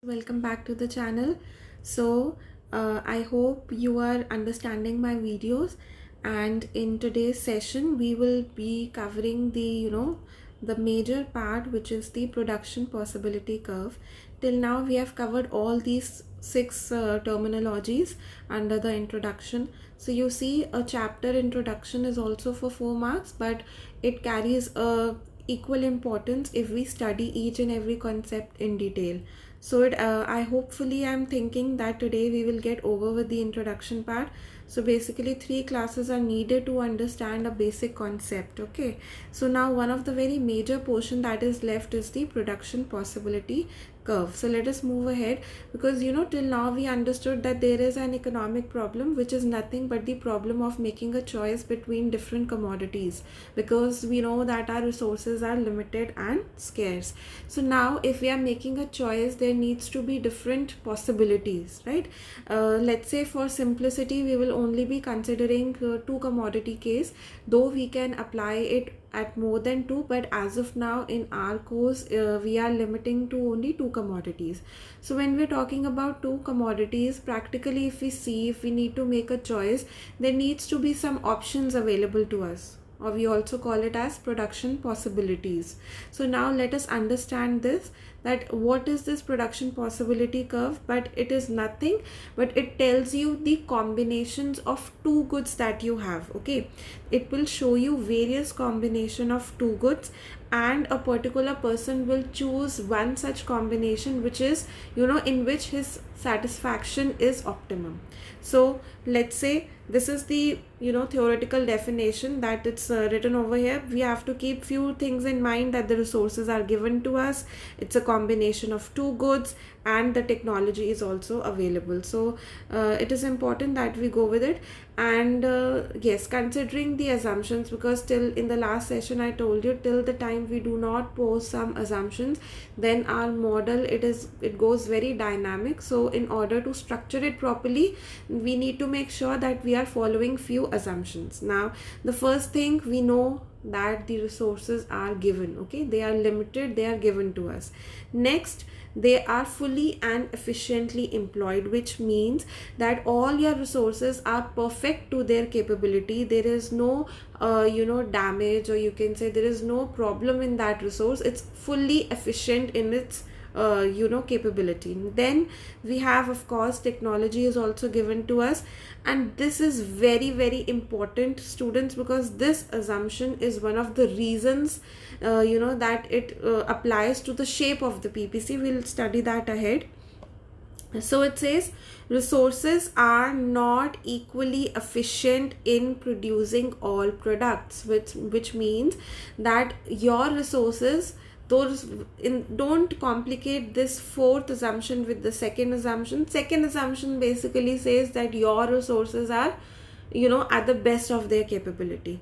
Welcome back to the channel. I hope you are understanding my videos, and in today's session we will be covering the major part, which is the production possibility curve. Till now we have covered all these six terminologies under the introduction. So you see, a chapter introduction is also for 4 marks, but it carries a equal importance if we study each and every concept in detail. I hopefully I'm thinking that today we will get over with the introduction part. So basically 3 classes are needed to understand a basic concept. Okay, so now one of the very major portion that is left is the production possibility curve. So let us move ahead, because till now we understood that there is an economic problem, which is nothing but the problem of making a choice between different commodities, because we know that our resources are limited and scarce. So now if we are making a choice, there needs to be different possibilities, right? Let's say for simplicity we will only be considering two commodity case, though we can apply it at more than two, but as of now in our course we are limiting to only two commodities. So when we're talking about two commodities, practically if we need to make a choice, there needs to be some options available to us, or we also call it as production possibilities. So now let us understand this, that what is this production possibility curve. But it is nothing but it tells you the combinations of two goods that you have. Okay, it will show you various combination of two goods, and a particular person will choose one such combination which is in which his satisfaction is optimum. So let's say this is the theoretical definition that it's written over here. We have to keep few things in mind, that the resources are given to us, it's a combination of two goods, and the technology is also available. So it is important that we go with it. And yes, considering the assumptions, because till in the last session I told you, till the time we do not pose some assumptions, then our model it goes very dynamic. So in order to structure it properly, we need to make sure that we are following few assumptions. Now the first thing, we know that the resources are given. Okay, they are limited, they are given to us. Next, they are fully and efficiently employed, which means that all your resources are perfect to their capability. There is no damage, or you can say there is no problem in that resource. It's fully efficient in its capability. Then we have, of course, technology is also given to us, and this is very very important, students, because this assumption is one of the reasons that it applies to the shape of the PPC. We'll study that ahead. So it says resources are not equally efficient in producing all products, which means that your resources, don't complicate this fourth assumption with the second assumption. Second assumption basically says that your resources are at the best of their capability.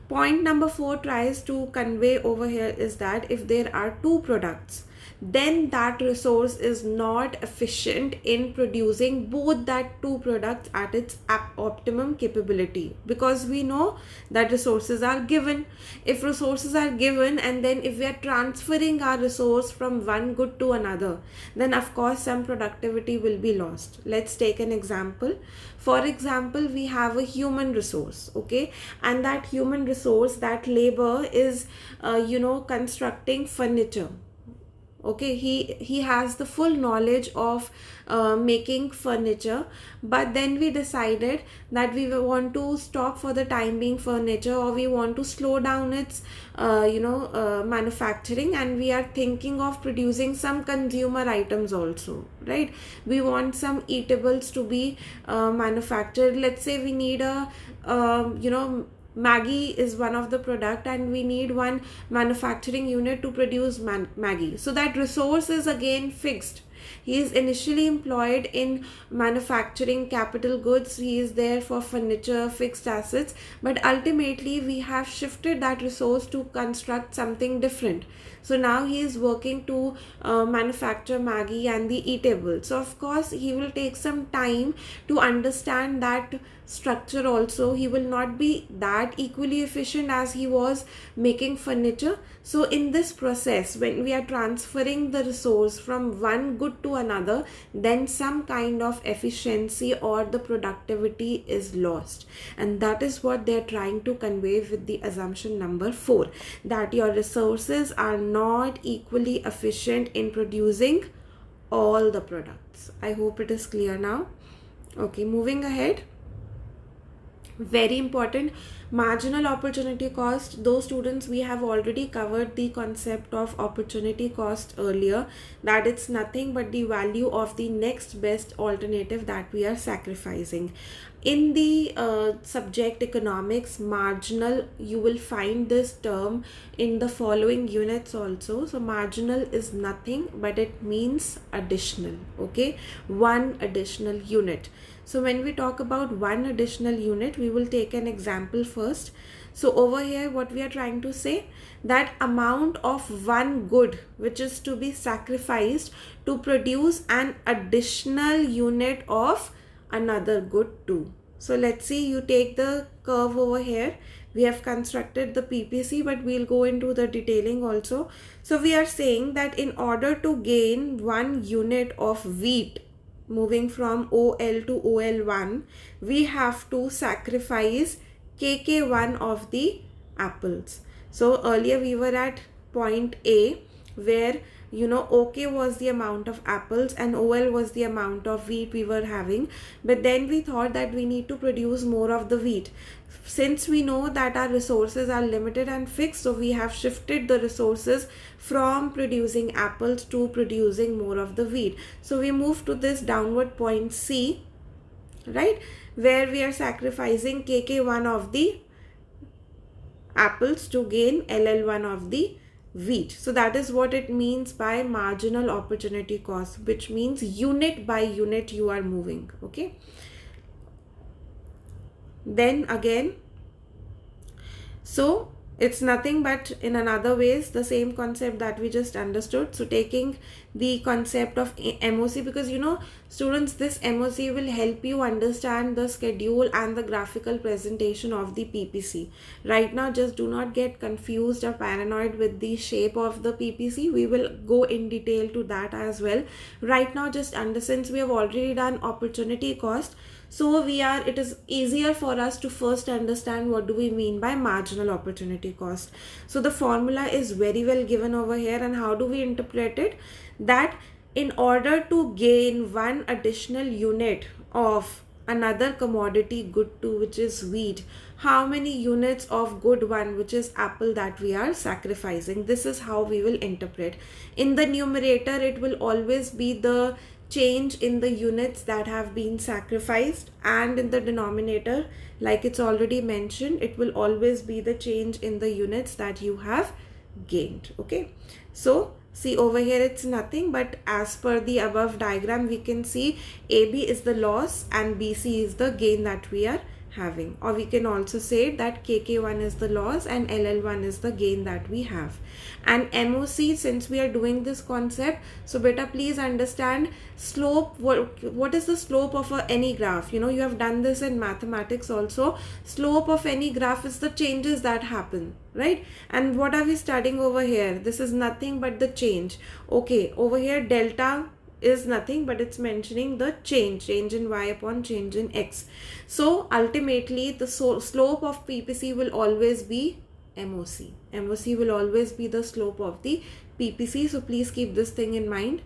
Point number 4 tries to convey over here is that if there are two products, then that resource is not efficient in producing both that two products at its optimum capability, because we know that resources are given. If resources are given, and then if we are transferring our resource from one good to another, then of course some productivity will be lost. Let's take an example. For example, we have a human resource, okay, and that human resource, that labor is constructing furniture. Okay, he has the full knowledge of making furniture, but then we decided that we want to stop for the time being furniture, or we want to slow down its manufacturing, and we are thinking of producing some consumer items also, right? We want some eatables to be manufactured. Let's say we need a Maggi is one of the product, and we need one manufacturing unit to produce Maggi. So that resource is again fixed. He is initially employed in manufacturing capital goods. He is there for furniture, fixed assets, but ultimately we have shifted that resource to construct something different. So now he is working to manufacture Maggi and the eatable. So of course he will take some time to understand that structure also. He will not be that equally efficient as he was making furniture. So in this process, when we are transferring the resource from one good to another, then some kind of efficiency or the productivity is lost. And that is what they are trying to convey with the assumption number 4, that your resources are not equally efficient in producing all the products. I hope it is clear now. Okay, moving ahead. Very important, marginal opportunity cost. Those students, we have already covered the concept of opportunity cost earlier, that it's nothing but the value of the next best alternative that we are sacrificing. In the subject economics, marginal, you will find this term in the following units also. So marginal is nothing but it means additional. Okay, one additional unit. So when we talk about one additional unit, we will take an example first. So over here, what we are trying to say, that amount of one good which is to be sacrificed to produce an additional unit of another good too. So let's see, you take the curve over here. We have constructed the PPC, but we'll go into the detailing also. So we are saying that in order to gain 1 unit of wheat, moving from OL to OL1, we have to sacrifice KK1 of the apples. So earlier we were at point A, where OK was the amount of apples and OL was the amount of wheat we were having. But then we thought that we need to produce more of the wheat. Since we know that our resources are limited and fixed, so we have shifted the resources from producing apples to producing more of the wheat. So we move to this downward point C, right, where we are sacrificing KK1 of the apples to gain LL1 of the wheat. So that is what it means by marginal opportunity cost, which means unit by unit you are moving. Okay, then again, so it's nothing but in another ways the same concept that we just understood. So taking the concept of MOC, because students, this MOC will help you understand the schedule and the graphical presentation of the PPC. Right now, just do not get confused or paranoid with the shape of the PPC. We will go in detail to that as well. Right now, just since we have already done opportunity cost, so it is easier for us to first understand what do we mean by marginal opportunity cost. So the formula is very well given over here, and how do we interpret it? That in order to gain 1 additional unit of another commodity good too, which is wheat, how many units of good one, which is apple, that we are sacrificing? This is how we will interpret. In the numerator, it will always be the change in the units that have been sacrificed, and in the denominator, like it's already mentioned, it will always be the change in the units that you have gained. Okay, so see over here, it's nothing but as per the above diagram, we can see AB is the loss and BC is the gain that we are having. Or we can also say that KK1 is the loss and LL1 is the gain that we have. And MOC, since we are doing this concept, so beta, please understand slope. What is the slope of any graph? You have done this in mathematics also. Slope of any graph is the changes that happen, right? And what are we studying over here? This is nothing but the change. Okay, over here delta is nothing but it's mentioning the change in y upon change in x. So ultimately the slope of PPC will always be MOC. MOC will always be the slope of the PPC. So please keep this thing in mind.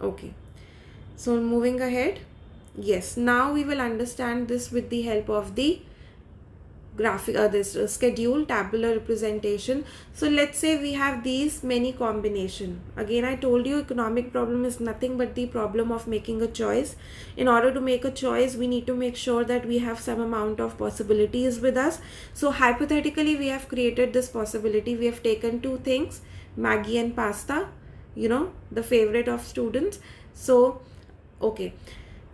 Okay, so moving ahead, yes, now we will understand this with the help of the graphic, this schedule tabular representation. So let's say we have these many combination. Again, I told you economic problem is nothing but the problem of making a choice. In order to make a choice, we need to make sure that we have some amount of possibilities with us. So hypothetically, we have created this possibility. We have taken 2 things, Maggi and pasta, the favorite of students. So okay,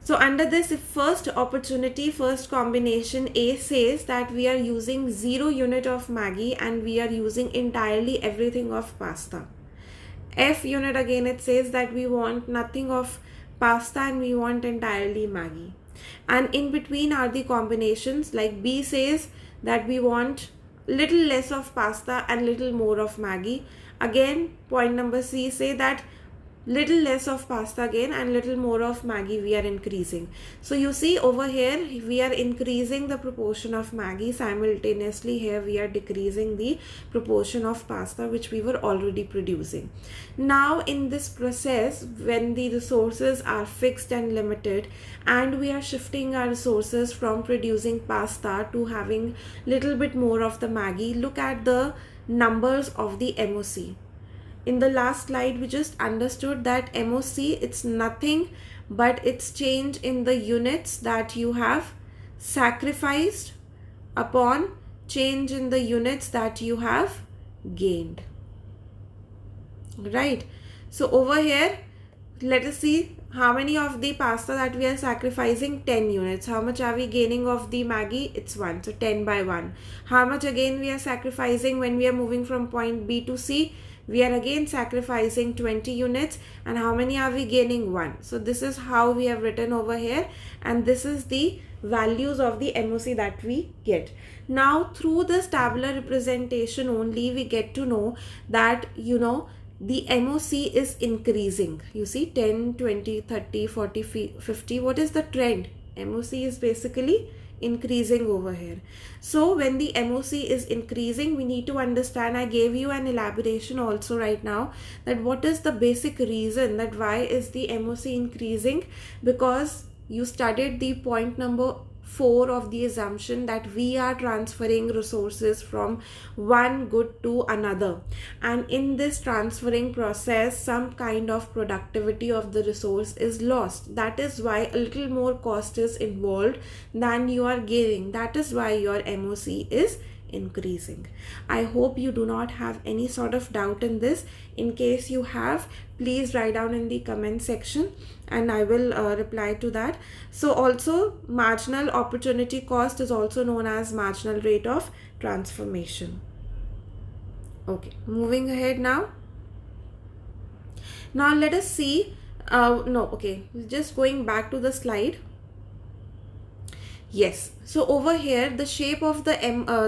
So under this, if first opportunity, first combination, A says that we are using 0 unit of Maggi and we are using entirely everything of pasta. F unit, again it says that we want nothing of pasta and we want entirely Maggi. And in between are the combinations, like B says that we want little less of pasta and little more of Maggi. Again, point number C say that little less of pasta again and little more of Maggi we are increasing. So you see over here we are increasing the proportion of Maggi, simultaneously here we are decreasing the proportion of pasta which we were already producing. Now in this process, when the resources are fixed and limited and we are shifting our resources from producing pasta to having little bit more of the Maggi, look at the numbers of the MOC. In the last slide, we just understood that MOC, it's nothing but it's change in the units that you have sacrificed upon change in the units that you have gained. Right? So over here, let us see how many of the pasta that we are sacrificing. 10 units. How much are we gaining of the Maggi? It's 1. So 10 by 1. How much again we are sacrificing when we are moving from point B to C? We are again sacrificing 20 units. And how many are we gaining? 1. So this is how we have written over here, and this is the values of the MOC that we get. Now through this tabular representation only we get to know that, you know, the MOC is increasing. You see 10, 20, 30, 40, 50. What is the trend? MOC is basically increasing over here. So when the MOC is increasing, we need to understand, I gave you an elaboration also right now, that what is the basic reason that why is the MOC increasing, because you studied the point number 4 of the assumption that we are transferring resources from one good to another, and in this transferring process some kind of productivity of the resource is lost. That is why a little more cost is involved than you are gaining. That is why your MOC is increasing. I hope you do not have any sort of doubt in this. In case you have, please write down in the comment section and I will reply to that. So also marginal opportunity cost is also known as marginal rate of transformation. Okay, moving ahead now. Now let us see, just going back to the slide. Yes, so over here the shape of the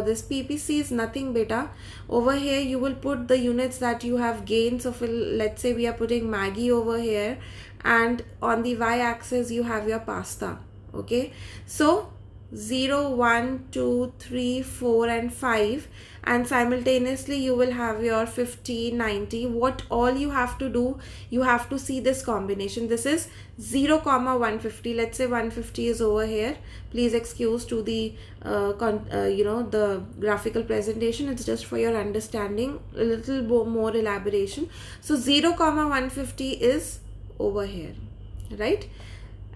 this PPC is nothing beta. Over here you will put the units that you have gained. So let's say we are putting Maggi over here, and on the y-axis you have your pasta. Okay, so 0, 1, 2, 3, 4 and 5, and simultaneously you will have your 50, 90. What all you have to do, you have to see this combination. This is 0, 150. Let's say 150 is over here. Please excuse to the the graphical presentation. It's just for your understanding, a little more elaboration. So 0, 150 is over here, right?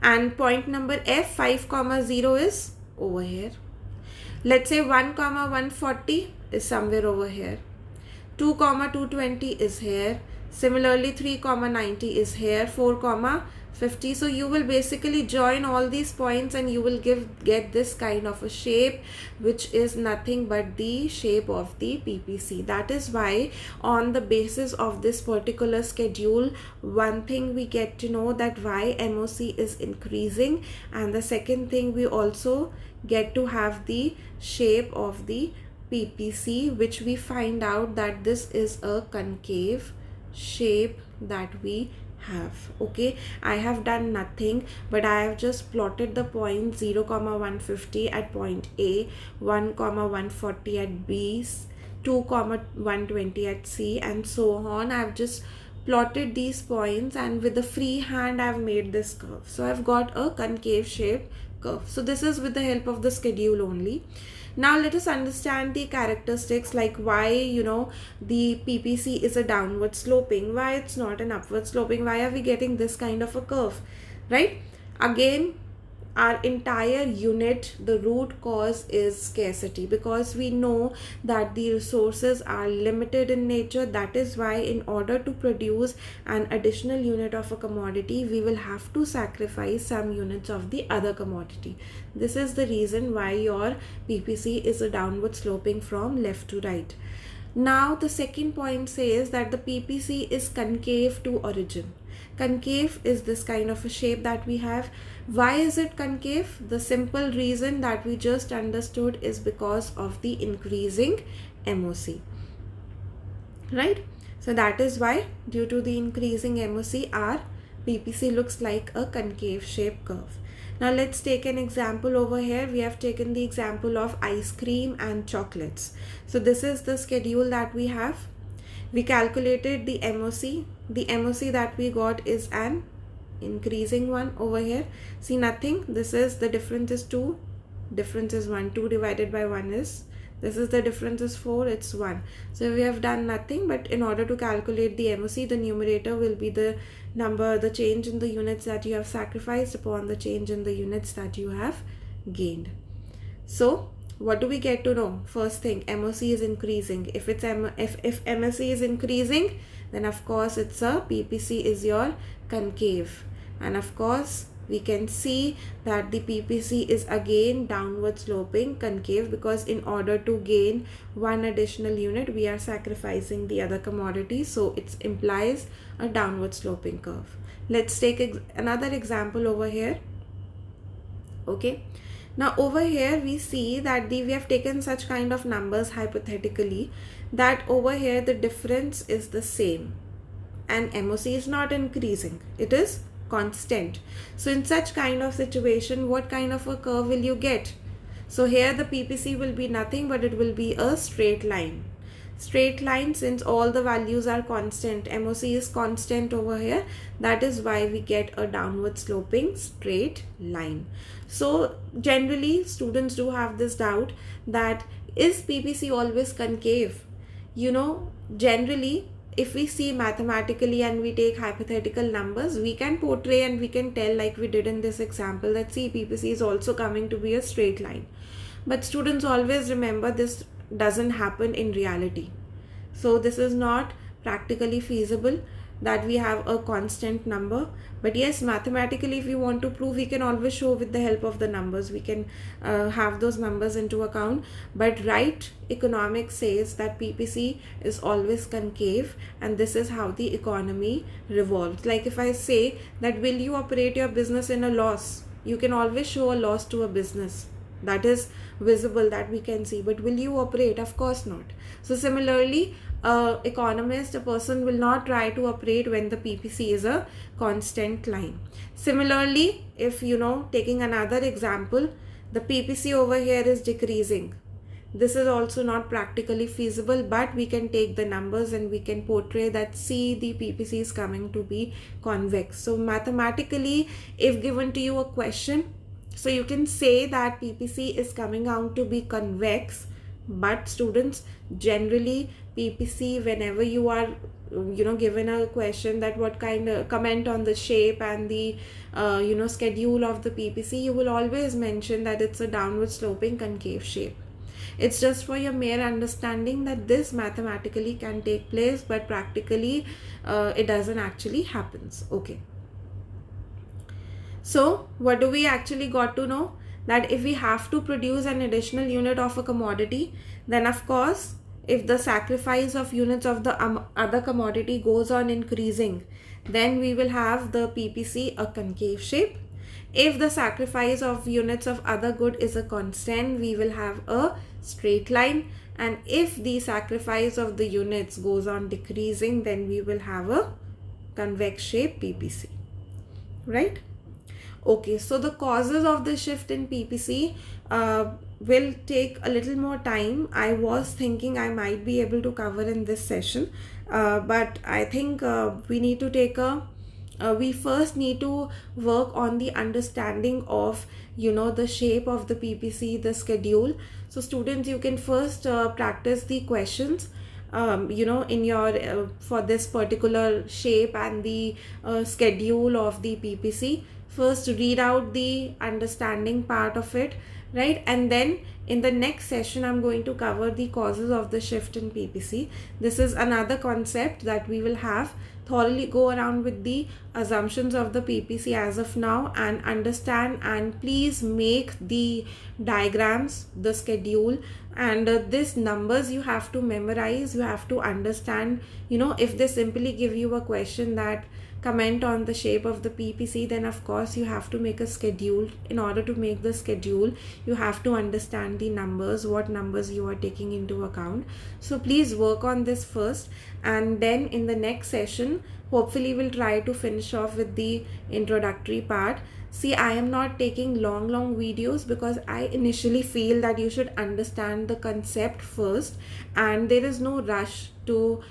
And point number F, 5, 0 is over here. Let's say 1, 140 is somewhere over here. 2, 220 is here. Similarly 3, 90 is here. 4, 50. So you will basically join all these points and you will get this kind of a shape, which is nothing but the shape of the PPC. That is why on the basis of this particular schedule, one thing we get to know that why MOC is increasing, and the second thing we also get to have the shape of the PPC, which we find out that this is a concave shape that we have. Okay, I have done nothing but I have just plotted the point 0, 150 at point A, 1, 140 at B, 2, 120 at C, and so on. I've just plotted these points and with the free hand I've made this curve. So I've got a concave shape curve. So this is with the help of the schedule only. Now let us understand the characteristics, like why the PPC is a downward sloping, why it's not an upward sloping, why are we getting this kind of a curve, right? Again, our entire unit, the root cause is scarcity, because we know that the resources are limited in nature. That is why in order to produce an additional unit of a commodity, we will have to sacrifice some units of the other commodity. This is the reason why your PPC is a downward sloping from left to right. Now the second point says that the PPC is concave to origin. Concave is this kind of a shape that we have. Why is it concave? The simple reason that we just understood is because of the increasing MOC, right? So that is why, due to the increasing MOC, our PPC looks like a concave shape curve. Now let's take an example over here. We have taken the example of ice cream and chocolates. So this is the schedule that we have. We calculated the MOC. The MOC that we got is an increasing one over here. See, nothing. This is the difference is 2. Difference is 1. 2 divided by 1 is, this is the difference is 4, it's 1. So we have done nothing, but in order to calculate the MOC, the numerator will be the number, the change in the units that you have sacrificed upon the change in the units that you have gained. So what do we get to know? First thing, MOC is increasing. If it's if MOC is increasing, then of course it's a PPC is your concave, and of course we can see that the PPC is again downward sloping concave, because in order to gain one additional unit, we are sacrificing the other commodity. So it implies a downward sloping curve. Let's take another example over here. Okay. Now over here we see that we have taken such kind of numbers hypothetically, that over here the difference is the same and MOC is not increasing. It is constant. So in such kind of situation, what kind of a curve will you get? So here the PPC will be nothing, but it will be a straight line. Straight line, since all the values are constant, MOC is constant over here. That is why we get a downward sloping straight line. So generally students do have this doubt that is PPC always concave? You know, generally if we see mathematically and we take hypothetical numbers, we can portray and we can tell, like we did in this example, that see, PPC is also coming to be a straight line. But students always remember, this doesn't happen in reality. So this is not practically feasible that we have a constant number. But yes, mathematically if we want to prove, we can always show with the help of the numbers. We can have those numbers into account. But right economics says that PPC is always concave, and this is how the economy revolves. Like if I say that will you operate your business in a loss, you can always show a loss to a business. That is visible, that we can see. But will you operate? Of course not. So similarly, economist, a person will not try to operate when the PPC is a constant line. Similarly, if taking another example, the PPC over here is decreasing. This is also not practically feasible, but we can take the numbers and we can portray that, see, the PPC is coming to be convex. So mathematically, if given to you a question, so you can say that PPC is coming out to be convex. But students, generally PPC, whenever you are given a question that what kind of comment on the shape and the schedule of the PPC, you will always mention that it's a downward sloping concave shape. It's just for your mere understanding that this mathematically can take place, but practically it doesn't actually happens. Okay. So what do we actually got to know? That if we have to produce an additional unit of a commodity, then of course, if the sacrifice of units of the other commodity goes on increasing, then we will have the PPC a concave shape. If the sacrifice of units of other good is a constant, we will have a straight line. And if the sacrifice of the units goes on decreasing, then we will have a convex shape PPC, right? Okay, so the causes of the shift in PPC will take a little more time. I was thinking I might be able to cover in this session, but I think we need to take we first need to work on the understanding of the shape of the PPC, the schedule. So students, you can first practice the questions in your for this particular shape and the schedule of the PPC. first read out the understanding part of it, right? And then in the next session I'm going to cover the causes of the shift in PPC. This is another concept that we will have thoroughly go around with the assumptions of the PPC as of now and understand, and please make the diagrams, the schedule, and these numbers you have to memorize, you have to understand. If they simply give you a question that comment on the shape of the PPC, then of course you have to make a schedule. In order to make the schedule, you have to understand the numbers, what numbers you are taking into account. So please work on this first, and then in the next session hopefully we'll try to finish off with the introductory part. See, I am not taking long videos because I initially feel that you should understand the concept first, and there is no rush to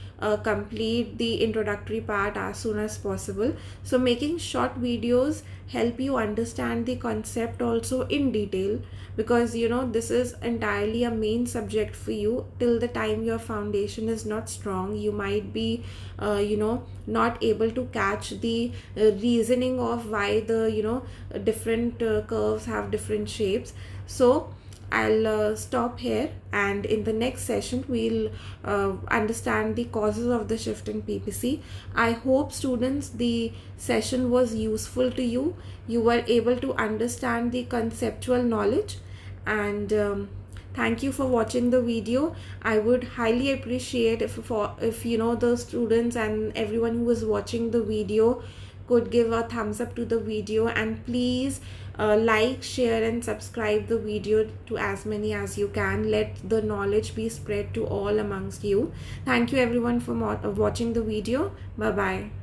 complete the introductory part as soon as possible. So making short videos help you understand the concept also in detail, because this is entirely a main subject for you. Till the time your foundation is not strong, you might be not able to catch the reasoning of why the different curves have different shapes. So I'll stop here, and in the next session we'll understand the causes of the shift in PPC. I hope students the session was useful to you. You were able to understand the conceptual knowledge, and thank you for watching the video. I would highly appreciate if the students and everyone who is watching the video could give a thumbs up to the video, and please like, share and subscribe the video to as many as you can. Let the knowledge be spread to all amongst you. Thank you everyone for watching the video. Bye bye.